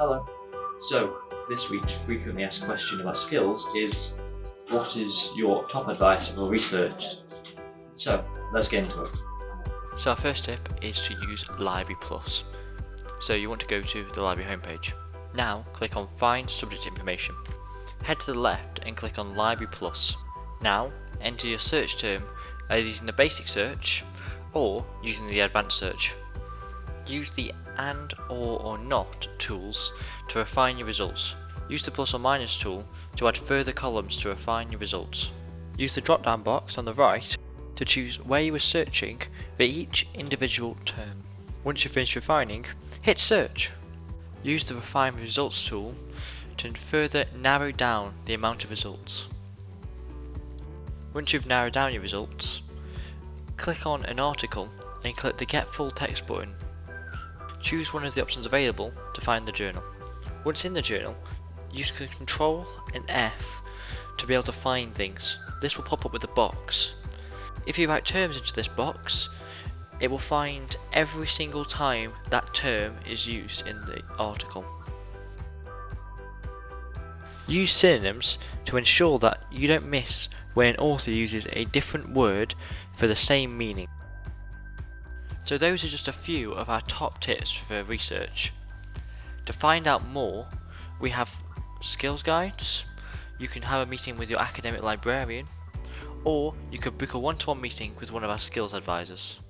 Hello. So, this week's frequently asked question about skills is, what is your top advice for research? So, let's get into it. So our first tip is to use Library Plus. So you want to go to the library homepage. Now click on Find Subject Information. Head to the left and click on Library Plus. Now enter your search term either using the basic search or using the advanced search. Use the and, or not tools to refine your results. Use the plus or minus tool to add further columns to refine your results. Use the drop down box on the right to choose where you are searching for each individual term. Once you've finished refining, hit search. Use the refine results tool to further narrow down the amount of results. Once you've narrowed down your results, click on an article and click the Get Full Text button. Choose one of the options available to find the journal. Once in the journal, use ctrl and F to be able to find things. This will pop up with a box. If you write terms into this box, it will find every single time that term is used in the article. Use synonyms to ensure that you don't miss when an author uses a different word for the same meaning. So those are just a few of our top tips for research. To find out more, we have skills guides, you can have a meeting with your academic librarian, or you could book a one-to-one meeting with one of our skills advisors.